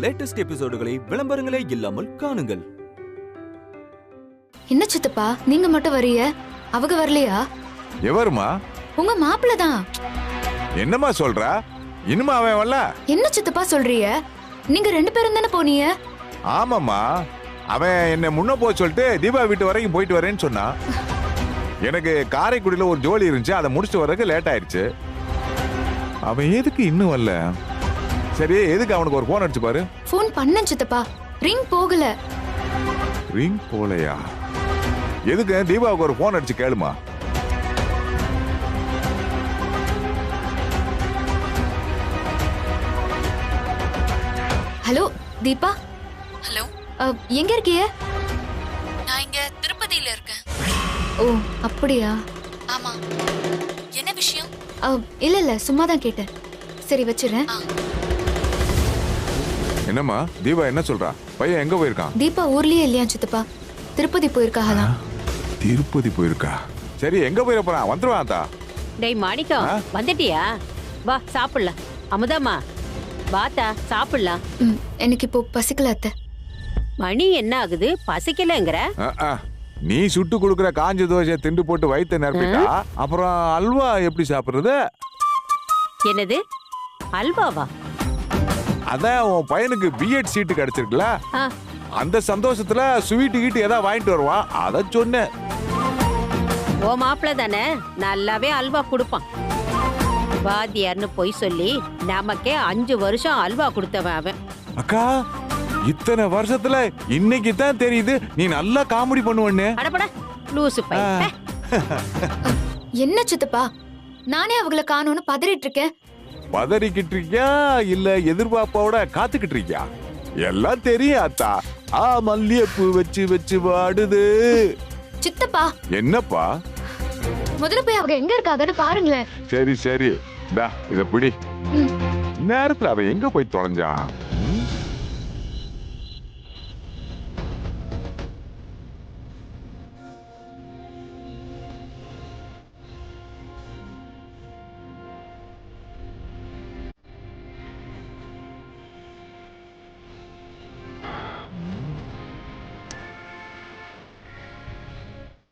Latest எபிசோடுகளை விளம்பரங்களே இல்லாமல் காணுங்கள். என்ன சித்தப்பா நீங்க மட்டும் வரீங்க, அவங்க வரலையா? எவருமா? உங்க மாப்பிள்ள தான். என்னம்மா சொல்ற? இன்னுமா அவன் வரல? என்ன சித்தப்பா சொல்றீங்க? நீங்க 2 பேரும் தானே போனீங்க? ஆமாம்மா, அவன் என்ன முன்ன போக சொல்லிட்டு தீபா வீட்டு வரைக்கும் போயிட்டு வரேன்னு சொன்னான். எனக்கு காரைக்குடியில ஒரு ஜோலி இருந்துச்சு, அதை முடிச்சுட்டு வரதுக்கு லேட் ஆயிடுச்சு. அவன் எதுக்கு இன்னும் வரல? சரி, எதுக்கு அவனுக்கு ஒரு போன் அடிச்சு பாரு. போன் பண்ணேன் சித்தப்பா, ரிங் போகல. ரிங் போலையா? எதுக்கு தீபாவுக்கு ஒரு போன் அடிச்சு கேளுமா. ஹலோ தீபா. ஹலோ, எங்க இருக்கீங்க? நான் இங்க திருப்பதியில இருக்கேன். ஓ அப்படியா? ஆமா, என்ன விஷயம்? இல்ல இல்ல, சும்மா தான் கேட்டேன். சரி வச்சிடுறேன். என்னம்மா தீபா என்ன சொல்றா? பையன் எங்க போயிருக்கான்? தீபா ஊர்லயே இல்லையா சித்தப்பா, திருப்பதி போயிருக்காங்களாம். திருப்பதி போயிருக்கா? சரி, எங்க போயிட போறான்? வந்துருவான் தா. டேய் மாணிக்கம், வந்துட்டியா? வா சாப்பிடலாம். அமுதாமா வாத்தா சாப்பிடலாம். எனக்கு இப்போ பசிக்கல அத்தை. மணி என்ன ஆகுது, பசிக்கலங்கிற? நீ சுட்டு கொடுக்குற காஞ்ச தோசை திண்டு போட்டு வயிற்று நிரப்பிட்டா அப்புறம் அல்வா எப்படி சாப்பிடுறது? என்னது அல்வாவா? அதான் உன் பையனுக்கு பிஎட் சீட்டு கிடைச்சிருக்குல, அந்த சந்தோஷத்துல ஸ்வீட்டு கீட்டு ஏதாவது வாங்கிட்டு வருவான், அத சொன்னேன். ஓ மாப்பிள்ள தானே, நல்லாவே அல்வா கொடுப்பான். வாத்தியார்னு போய் சொல்லி நமக்கே 5 வருஷம் அல்வா கொடுத்தவன் அவன். அக்கா, இத்தனை வருஷத்துல இன்னைக்கு தான் தெரியுது நீ நல்லா காமெடி பண்ணுவன்னு. அடப்பட லூசு பையன். என்ன சித்தப்பா, நானே அவங்கள காணோன்னு பதறிட்டு இருக்கேன். பதறிக்கிட்டு இருக்கியா இல்ல எதிர்பார்ப்போட காத்துக்கிட்டு இருக்கியா? எல்லாம் தெரியும் அத்தா. மல்லிகைப்பூ வச்சு வச்சு வாடுது. சித்தப்பா என்னப்பா? முதல்ல போய் அவங்க எங்க இருக்காங்கன்னு பாருங்களேன். சரி சரி, இத பிடி. நேரத்துல அவன் எங்க போய் தொலைஞ்சான்?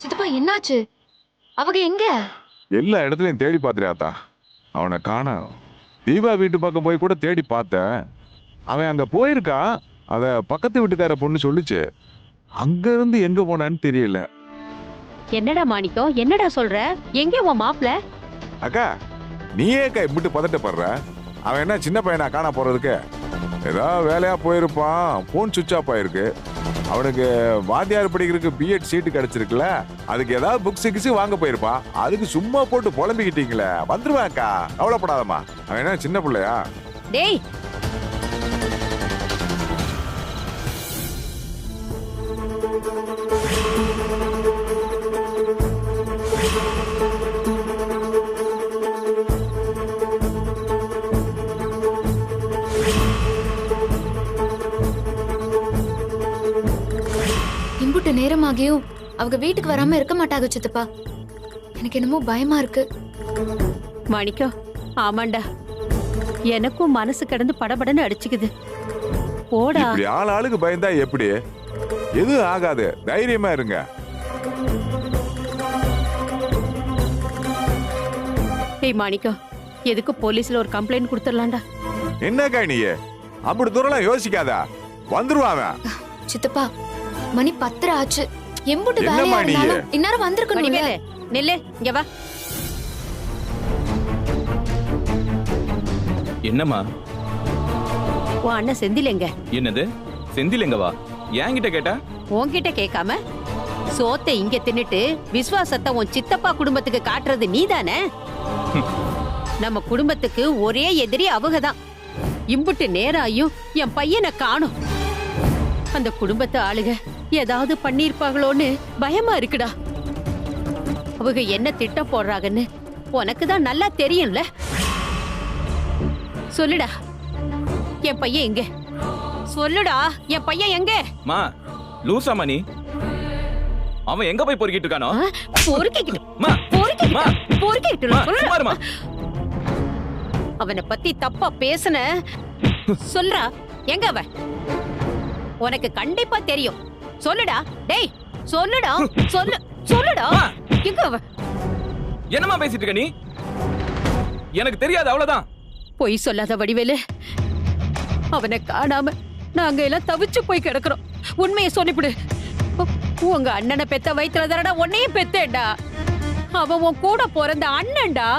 சித்தப்பா என்னாச்சு? அவங்க எங்க? எல்லா இடத்துலயும் தேடி பாத்துறியாத்தா, அவனை காணோம். தீபா வீட்டு பக்கம் போய் கூட தேடி பார்த்தேன். அவன் அங்க போயிருக்கான், அத பக்கத்து வீட்டுக்கார பொண்ணு சொல்லுச்சு. அங்க இருந்து எங்க போனான்னு தெரியல. என்னடா மாணிக்கம், என்னடா சொல்ற? எங்க உன் மாப்பிள்ள? அக்கா, நீயே இப்படி பதட்டப்படுற? அவன் என்ன சின்ன பையனா காண போறதுக்கு? ஏதாவது வேலையா போயிருப்பான், போன் சுவிட்ச் ஆஃப் ஆயிருக்கு. அவனுக்கு வாத்தியார் படிக்கிறதுக்கு பிஎட் சீட்டு கிடைச்சிருக்குல்ல, அதுக்கு ஏதாவது புக்ஸ் கிக்ஸ் வாங்க போயிருப்பான். அதுக்கு சும்மா போட்டு புலம்பிக்கிட்டீங்களே, வந்துருவாக்கா, கவலைப்படாதம்மா. அவன் என்ன சின்ன பிள்ளையா? டேய் இம்புட்டு நேரமாகியும் அவங்க வீட்டுக்கு வராம இருக்க மாட்டாங்க சித்தப்பா. எனக்கு என்னமோ பயமா இருக்கு. மாணிக்கம், ஆமாண்டா, எனக்கும் மனசு கிடந்து படபடன்னு அடிச்சுக்குது. போடா. இப்படி ஆளுக்கு பயந்தா எப்படி? எதுவும் ஆகாது, தைரியமா இருங்க. ஏய் மாணிக்கம், எதுக்கு போலீஸ்ல ஒரு கம்ப்ளைண்ட் கொடுத்துடலாம்டா. என்னக்கா நீ அப்படி தூரம் யோசிக்காதா, வந்துருவாங்க. சித்தப்பா மணி 10 ஆச்சு. எம்புட்டு வேலையா இருந்தாலும் இந்நேரம் வந்திருக்கணும். நெல்லு இங்க வா. என்னம்மா? உன் அண்ணன் செந்தில் எங்க? என்னது செந்தில் எங்கவா? என்கிட்ட கேட்டா? உன்கிட்ட கேட்காம சோத்தை இங்க தின்னுட்டு விசுவாசத்தை உன் சித்தப்பா குடும்பத்துக்கு காட்டுறது நீதானே? நம்ம குடும்பத்துக்கு ஒரே எதிரி அவங்கதான். இம்புட்டு நேராயும் என் பையனை காணோம். அந்த குடும்பத்தை ஆளுக ஏதாவது பண்ணிருப்பாங்களோன்னு பயமா இருக்குடா. அவங்க என்ன திட்டம் போடுறாங்கன்னு உனக்கு தான் நல்லா தெரியும்ல. சொல்லுடா, என் பையன் எங்க? சொல்லுடா, என் பையன் எங்க? மா லூசா மணி, அவன் எங்க போய் பொறுக்கிட்டு இருக்கானோ? அவனை பத்தி தப்பா பேசுன சொல்றா. எங்க அவ? உனக்கு கண்டிப்பா தெரியும். சொல்லுடா டேய், சொல்லுடா, சொல்லுடா. எங்க அவ? என்னம்மா பேசிட்டு இருக்க நீ? எனக்கு தெரியாது, அவ்வளவுதான். பொய் சொல்லாத வடிவேலு. அவனை காணாம நாங்க எல்லாம் தவிச்சு போய் கிடக்குறோம். உண்மையை சொல்லிவிடு. உங்க அண்ணனை பெத்த வயிற்றுல தானடா உன்னையும் பெத்தேன்டா. அவன் உன் கூட பிறந்த அண்ணன்டா.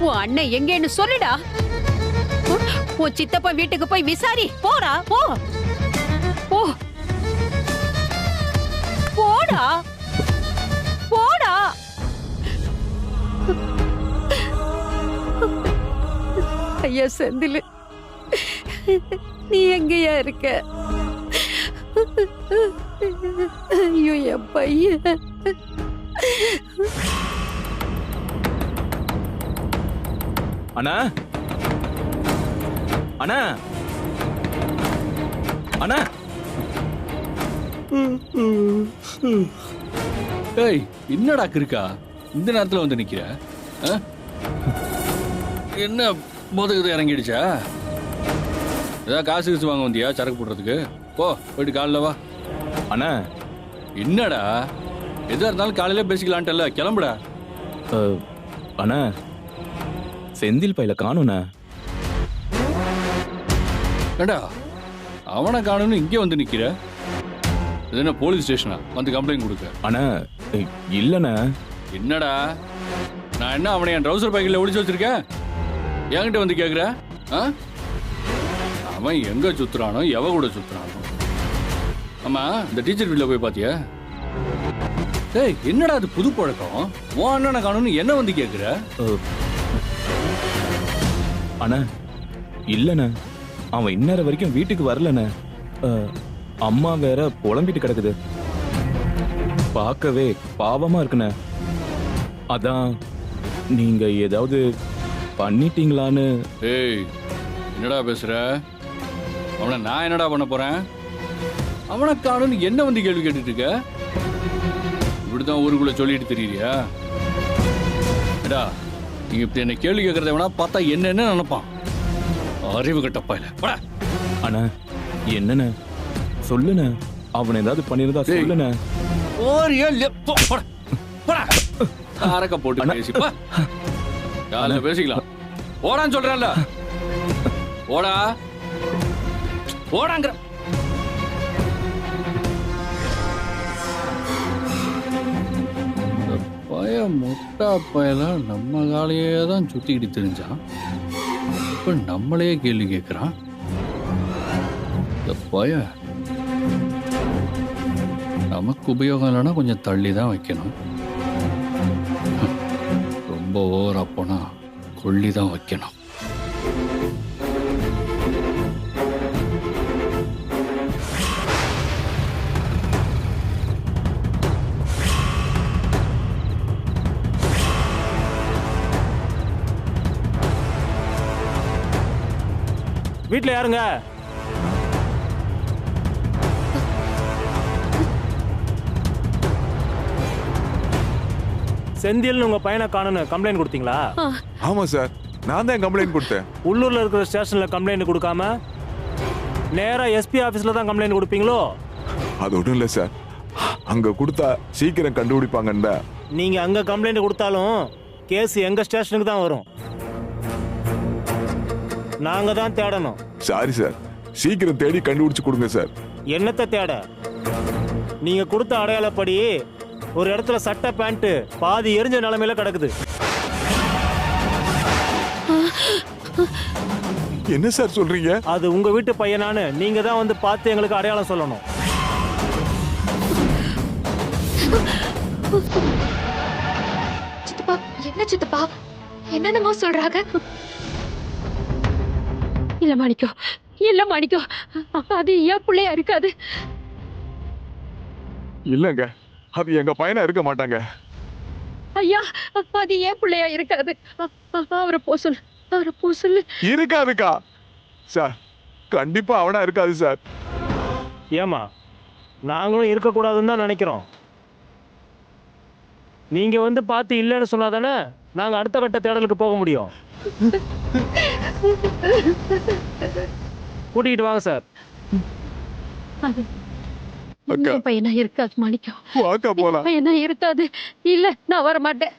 உன் அண்ணன் எங்கன்னு சொல்லுடா. உன் சித்தப்பா வீட்டுக்கு போய் விசாரி. போடா, போ போ, போடா போடா. ஐயா செந்தில், நீ எங்கயா இருக்க? ஐயோ என் பையன். அண்ணா, அண்ணா, அண்ணா. ஏய், என்னடா இருக்கா இந்த நேரத்துல வந்து நிக்கிற? என்ன மோதகுது இறங்கிடுச்சா? ஏதாவது காசு வாங்க வந்தியா சரக்கு போடுறதுக்கு? போ, போயிட்டு காலைல வா. அண்ணா, என்னடா எதா இருந்தாலும் காலையில பேசிக்கலான்ட்டல, கிளம்புடா. அண்ணா, செந்தில் பையில காணும்ண்ணா. ஏண்டா அவனை காணும்னு இங்கே வந்து நிக்கிற? இது என்ன போலீஸ் ஸ்டேஷனா வந்து கம்ப்ளைண்ட் கொடுக்க? அண்ணா, இல்லண்ணா. என்னடா, நான் என்ன அவனை என் ட்ரௌசர் பைக்கில் ஒளிச்சு வச்சிருக்கேன்? என்கிட்ட வந்து கேட்குற? அவன் எங்க சுத்துறானோ, எவ கூட சுத்துறானோ. ஆமா, இந்த டீச்சர் வீட்டில் போய் பாத்தியா? ஏய், என்னடா அது புது பழக்கம்? உன் அண்ணனை காணும்னு என்ன வந்து கேட்குற? அண்ணா, இல்லண்ணா, அவன் இன்னொரு வரைக்கும் வீட்டுக்கு வரலண்ணா. அம்மா வேற புலம்பிட்டு கிடக்குது. பார்க்கவே பாவமா இருக்குண்ணே. அதான் நீங்க ஏதாவது பண்ணிட்டீங்களான்னு. ஏய், என்னடா பேசுற? அவனை நான் என்னடா பண்ண போறேன்? அவனை காணும்னு என்ன வந்து கேள்வி கேட்டுட்டு இருக்க? இப்படிதான் ஊருக்குள்ள சொல்லிட்டு தெரியுறியா? ஏடா, நீங்க இப்படி என்ன கேள்வி கேட்கறத வேணா பார்த்தா என்னன்னு நினைப்பான். அறிவு கட்டப்பாயில. அண்ணா, என்னண்ணே சொல்லுண்ணே. அவன் ஏதாவது பண்ணிருந்தா சொல்லுண்ணே. அரக்க போட்டு பேசிப்பா. காலைல பேசிக்கலாம். ஓடான்னு சொல்றேன்ல. ஓடா, ஓடாங்கிற. பய முட்டா பயலாம் நம்ம காலையே தான் சுத்திக்கிட்டு தெரிஞ்சான். இப்ப நம்மளே கேள்வி கேட்கிறான். இந்த பய நமக்கு உபயோகம் இல்லைன்னா கொஞ்சம் தள்ளி தான் வைக்கணும். ரொம்ப ஓவரா போனா கொள்ளி தான் வைக்கணும். வீட்டுல யாருங்க? செந்தில் உங்க பையனை காணணும் கம்ப்ளைண்ட் கொடுத்தீங்களா? ஆமா சார், நான் தான் கம்ப்ளைண்ட் கொடுத்தேன். உள்ளூர்ல இருக்கிற ஸ்டேஷன்ல கம்ப்ளைண்ட் கொடுக்காம நேரா எஸ்பி ஆபீஸ்ல தான் கம்ப்ளைண்ட் கொடுப்பீங்களோ? அது ஒன்றும் இல்லை சார், அங்க கொடுத்தா சீக்கிரம் கண்டுபிடிப்பாங்கன்னு தான். நீங்க அங்க கம்ப்ளைண்ட் கொடுத்தாலும் கேஸ் எங்க ஸ்டேஷனுக்கு தான் வரும். நாங்க தான் தேடணும். சாரி சார், சீக்கிரம் தேடி கண்டுபிடிச்சு கொடுங்க சார். என்னத்தை தேட? நீங்க கொடுத்த அடையாளப்படி ஒரு இடத்துல சட்டை பேண்ட் பாதி எரிஞ்ச நிலைமையில கிடக்குது. என்ன சார் சொல்றீங்க? அது உங்க வீட்டு பையனானு நீங்க தான் வந்து பார்த்து எங்களுக்கு அடையாளம் சொல்லணும். சித்தப்பா, என்ன சித்தப்பா என்னென்னமோ சொல்றாங்க? இல்ல மாணிக்கம், இல்ல மாணிக்கம், அது ஏன் பிள்ளையா இருக்காது. இல்லங்க, அது எங்க பையனா இருக்க மாட்டாங்க. ஐயா, அது ஏன் பிள்ளையா இருக்காது. அவரை போ சொல்லு, அவரை போ சொல்லு. இருக்காதுக்கா சார், கண்டிப்பா அவனா இருக்காது சார். ஏமா, நாங்களும் இருக்கக்கூடாதுன்னு தான் நினைக்கிறோம். நீங்க வந்து பார்த்து இல்லைன்னு சொன்னாதானே நாங்க அடுத்த கட்ட தேடலுக்கு போக முடியும். கூட்டிகிட்டு வாங்க சார். அக்கா என் பையனா இருக்காது மாணிக்கம், வாக்கா போலாம். பையனா இருக்காது. இல்ல நான் வர மாட்டேன்.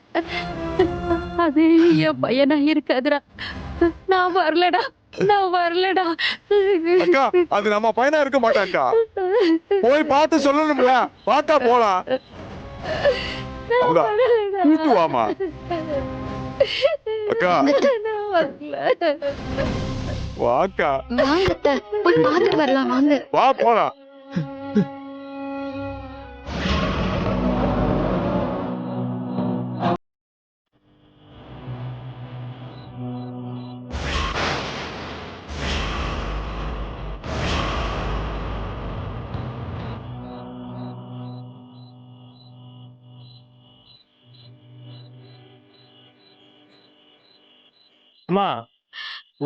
அது என் பையனா இருக்காதுடா. நான் வரலடா, நான் வரலடா. அக்கா அது நம்ம பையனா இருக்க மாட்டாக்கா. போய் பார்த்து சொல்லணும்ல. வாக்கா போலாம். கூட்டு வாமா அக்கா. வாக்கா வாங்க அத்தை, போய் பார்த்துட்டு வரலாம் வாங்க. வா போலாம். அம்மா,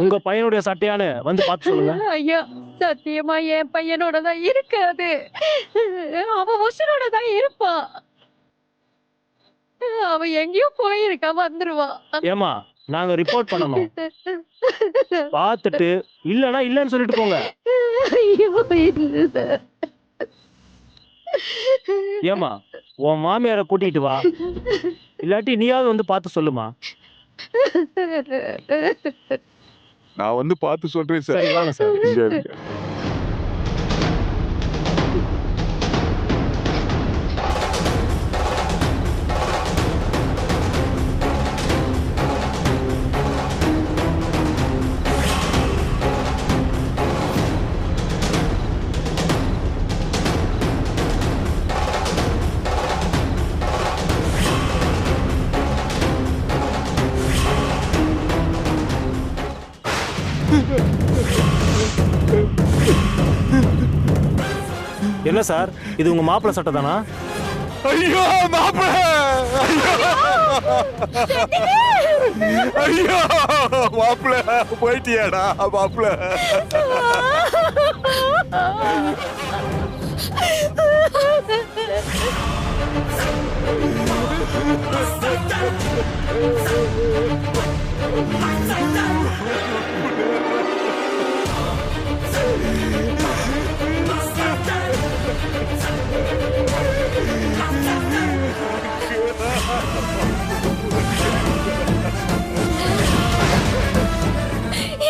உங்க பையனுடைய சட்டையானு வந்து பார்த்து சொல்லுங்க. ஐயா சத்தியமா என் பையனோட தான் இருக்காது. அவன் உசுரோட தான் இருப்பான். அவன் எங்கேயோ போயிருக்கான், வந்துருவான். ஏமா, நாங்க ரிப்போர்ட் பண்ணணும். பார்த்துட்டு இல்லனா இல்லன்னு சொல்லிட்டு போங்க. ஐயோ, இல்ல. ஏமா, உன் மாமியாரை கூட்டிட்டு வா, இல்லாட்டி நீயாவது வந்து பார்த்து சொல்லுமா. நான் வந்து பார்த்து சொல்றேன் சார். சரி வாங்க சார். இங்க இருங்க. என்ன சார், இது உங்க மாப்பிள்ளை சட்டை தானா? ஐயோ மாப்பிள்ள, ஐயோ மாப்பிள்ள போயிட்டியாடா மாப்பிள்ள.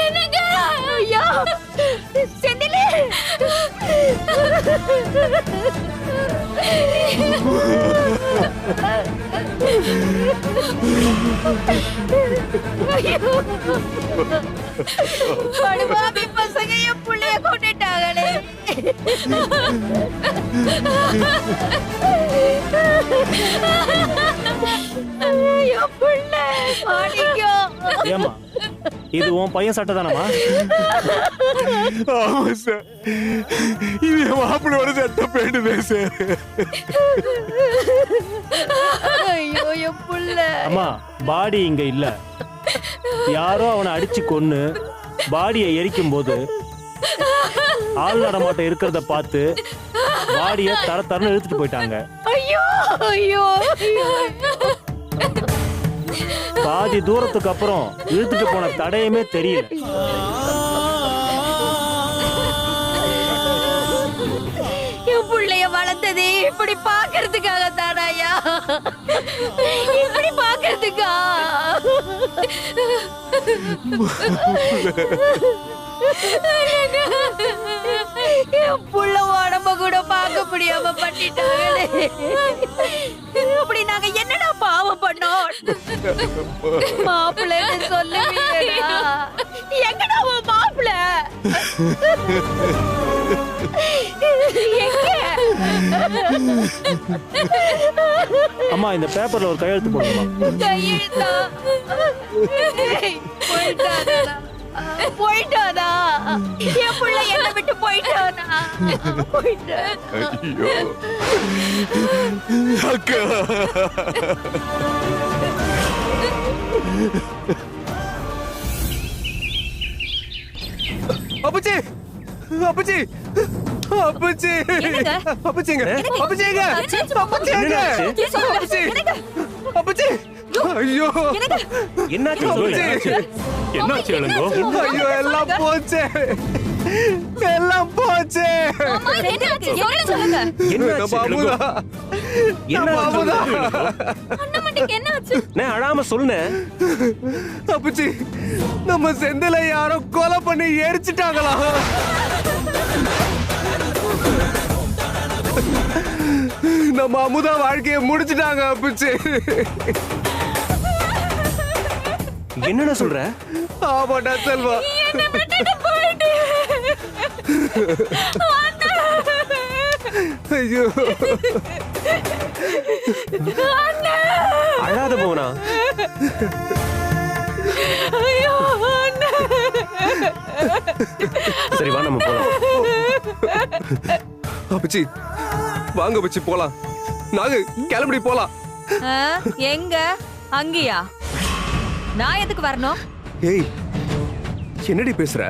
என்னங்க ஐயா, செந்திலே. படுபாவி பசங்க என் புள்ளைய கொண்டுட்டாங்களே. என் புள்ளை மாணிக்கம். ஏமா, இது உன் பையன் சட்டை தானம்மா? ஆமா சார், இது என் மாப்பிள்ளையோட சட்டை பேண்டுதே சார். ஐயோ என் புள்ளை. அம்மா, பாடி இங்க இல்ல. யாரோ அவனை அடிச்சு கொன்னு பாடியை எரிக்கும் போது ஆள் நடமாட்டம் இருக்கிறத பார்த்து பாடியை தர தரன்னு இழுத்துட்டு போயிட்டாங்க. ஐயோ ஐயோ, பாதி தூரத்துக்கு அப்புறம் இழுத்துட்டு போன தடையுமே தெரியல. என் புள்ளைய வளர்த்தது இப்படி பாக்குறதுக்காக தானாயா? இப்படி பாக்குறதுக்கா? என் புள்ள உடம்ப கூட பார்க்க முடியாம பண்ணிட்டாங்களே. அப்படி நாங்க என்னடா பாவம் பண்ணோம்? மாப்பிள்ளைன்னு சொல்லுவீங்களா? எங்கடா உன் மாப்பிள்ளை? அம்மா, இந்த பேப்பர்ல ஒரு கையெழுத்து போடுமா. கையெழுத்தா? போயிட்டானா? போயிட்டானா? என் புள்ள என்ன விட்டு போயிட்டானா? போயிட்டான். ஐயோ அக்கா. அப்புச்சி, அப்புச்சி, அப்புச்சி, அப்புச்சிங்க, அப்புச்சிங்க, அப்புச்சிங்க, அப்புச்சி, அப்புச்சி. ஐயோ என்னாச்சு? அப்புச்சி. என்னாச்சு? ஐயோ எல்லாம் போச்சு. எல்லாம் போச்சு. நம்ம அமுதா. நம்ம அமுதா. அழாம சொல்லுன. அப்பச்சி, நம்ம செந்தில யாரோ கொலை பண்ணி எரிச்சிட்டாங்களா? நம்ம அமுதா வாழ்க்கைய முடிச்சிட்டாங்க அப்பச்சி. என்னடா சொல்ற? ஆமாடா செல்வா. ஐயோ, அழாத போனா. சரி வா நம்ம போலாம். அப்பச்சி வாங்க அப்பச்சி போலாம். நாங்க கிளம்பி போலாம். எங்க அங்கயா? நான் எதுக்கு வரணும்? ஏய், என்னடி பேசுற?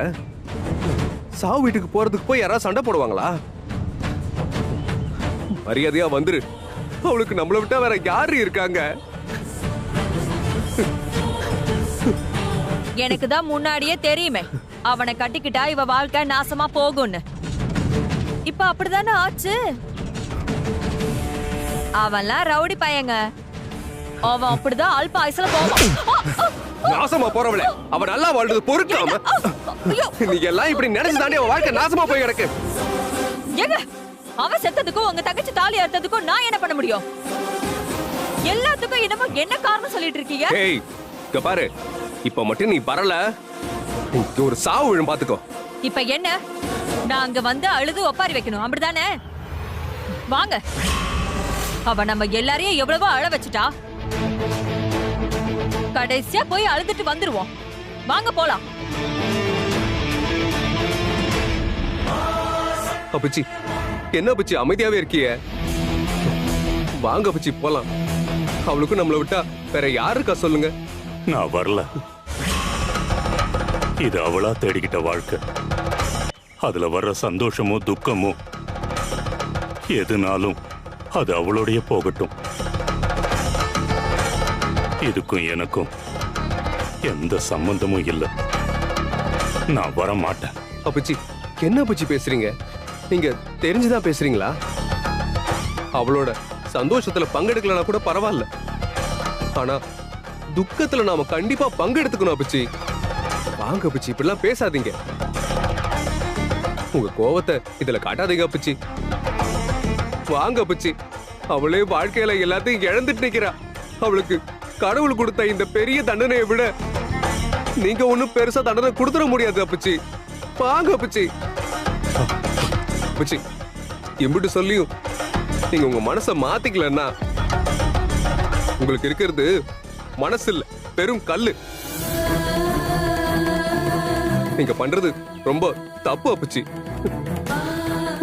சாவு வீட்டுக்கு போறதுக்கு போய் யாராவது சண்டை போடுவாங்களா? மரியாதையா வந்துரு. அவளுக்கு நம்மள விட்டா வேற யாரு இருக்காங்க? எனக்கு தான் முன்னாடியே தெரியுமே அவனை கட்டிக்கிட்டா இவ வாழ்க்கை நாசமா போகும்னு. இப்ப அப்படிதானே ஆச்சு. அவன்லாம் ரவுடி பையங்க. அவன் அப்படிதான் அல்ப ஆயுசுல போவான். நாசமா போறவளே, அவ நல்லா வாழ்றது பொறுக்காம நீ எல்லாம் இப்படி நினைச்சு தாண்டி அவ வாழ்க்கை நாசமா போய் கிடக்கு. ஏங்க, அவன் செத்ததுக்கும் உங்க தங்கச்சி தாலி அறுத்ததுக்கும் நான் என்ன பண்ண முடியும்? எல்லாத்துக்கும் என்னமோ என்ன காரணம் சொல்லிட்டு இருக்கீங்க? ஏய், இங்க பாரு, இப்ப மட்டும் நீ வரல, ஒரு சாவு விழும் பாத்துக்கோ. இப்ப என்ன? நான் அங்க வந்து அழுது ஒப்பாரி வைக்கணும் அப்படிதானே? வாங்க. அவ நம்ம எல்லாரையும் எவ்வளவோ அழ வச்சுட்டா. கடைசியா போய் அழுதுட்டு வந்துருவோம். வாங்க போலாம். அப்பச்சி, என்ன அப்பச்சி அமைதியாவே இருக்கிய? வாங்க அப்பச்சி போலாம். அவளுக்கும் நம்மள விட்டா வேற யாருக்கா சொல்லுங்க? நான் வரல. இது அவளா தேடிக்கிட்ட வாழ்க்கை. அதுல வர்ற சந்தோஷமோ துக்கமோ எதுனாலும் அது அவளோடைய போகட்டும். இதுக்கும் எனக்கும் எந்த சம்பந்தமும் இல்லை. நான் வர மாட்டேன். அப்பச்சி, என்ன அப்பச்சி பேசுறீங்க? நீங்க தெரிஞ்சுதான் பேசுறீங்களா? அவளோட சந்தோஷத்துல பங்கெடுக்கலனா கூட பரவாயில்ல, ஆனா துக்கத்துல நாம கண்டிப்பா பங்கெடுத்துக்கணும் அப்பச்சி. வாங்க அப்பச்சி, இப்படிலாம் பேசாதீங்க. உங்க கோவத்தை இதுல காட்டாதீங்க அப்பச்சி. வாங்க அப்பச்சி. அவளே வாழ்க்கையில எல்லாத்தையும் இழந்துட்டு நிக்கிறா. அவளுக்கு கடவுள் கொடுத்த இந்த பெரிய தண்டனையை விட நீங்க ஒண்ணும் பெருசா தண்டனை கொடுத்துட முடியாது அப்பச்சி. வாங்க அப்பச்சி. அப்பச்சி, எம்பிட்டு சொல்லியும் நீங்க உங்க மனசை மாத்திக்கலன்னா உங்களுக்கு இருக்கிறது மனசு இல்ல, பெரும் கல்லு. நீங்க பண்றது ரொம்ப தப்பு அப்பச்சி.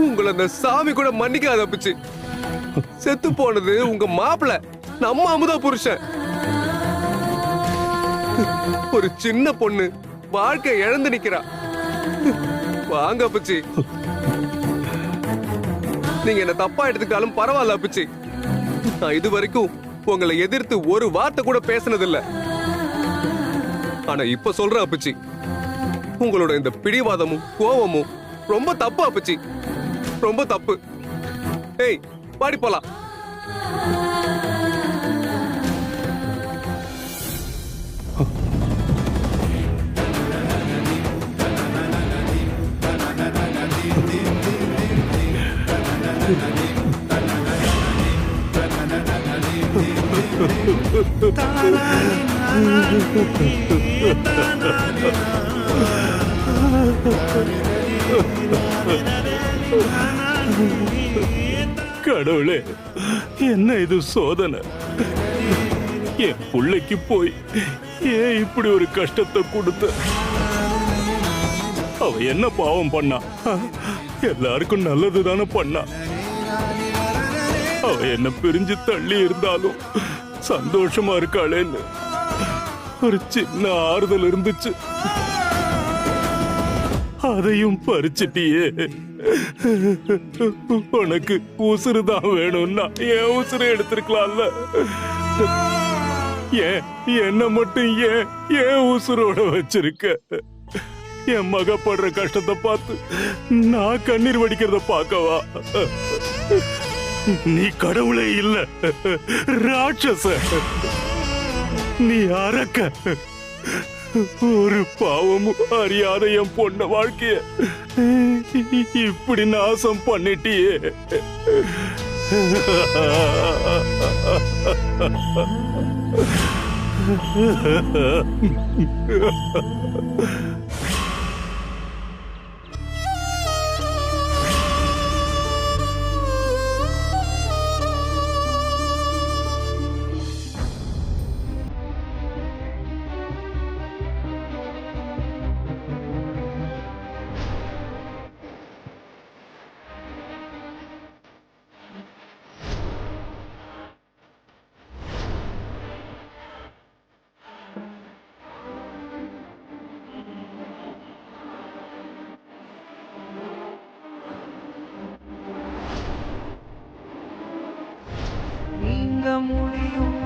உங்களை அந்த சாமி கூட மன்னிக்காத அப்பச்சி. செத்து போனது உங்க மாப்பிள்ள, நம்ம அமுதா புருஷன். ஒரு சின்ன பொண்ணு வாழ்க்கை இழந்து நிக்கிறா. வாங்க அப்பச்சி. நீங்க என்ன தப்பா எடுத்துக்கிட்டாலும் பரவாயில்ல அப்பச்சி. நான் இது வரைக்கும் உங்களை எதிர்த்து ஒரு வார்த்தை கூட பேசினதில்லை. ஆனா இப்ப சொல்றேன் அப்பச்சி, உங்களோட இந்த பிடிவாதமும் கோவமும் ரொம்ப தப்பு அப்பச்சி, ரொம்ப தப்பு. ஏய், பாடி போலாம். கடவுளே, என்ன இது சோதனை? என் பிள்ளைக்கு போய் ஏன் இப்படி ஒரு கஷ்டத்தை கொடுத்த? அவ என்ன பாவம் பண்ணா? எல்லாருக்கும் நல்லதுதானே பண்ணா. அவ என்ன பிரிஞ்சு தள்ளி இருந்தாலும் சந்தோஷமா இருக்காளேன்னு ஒரு சின்ன ஆறுதல் இருந்துச்சு. அதையும் பறிச்சிட்டியே. உனக்கு உசுறு தான் வேணும்னா என் உசுறு எடுத்திருக்கலாம்ல. ஏன் என்ன மட்டும் ஏன் உசுரோட வச்சிருக்க? என் மக படுற கஷ்டத்தை பார்த்து நான் கண்ணீர் வடிக்கிறத பார்க்கவா? நீ கடவுளே இல்ல, ராட்சச. நீ அரக்க. ஒரு பாவமும் அறியாத என் பொண்ண வாழ்க்கைய இப்படி நாசம் பண்ணிட்டியே. நீங்க முடியும்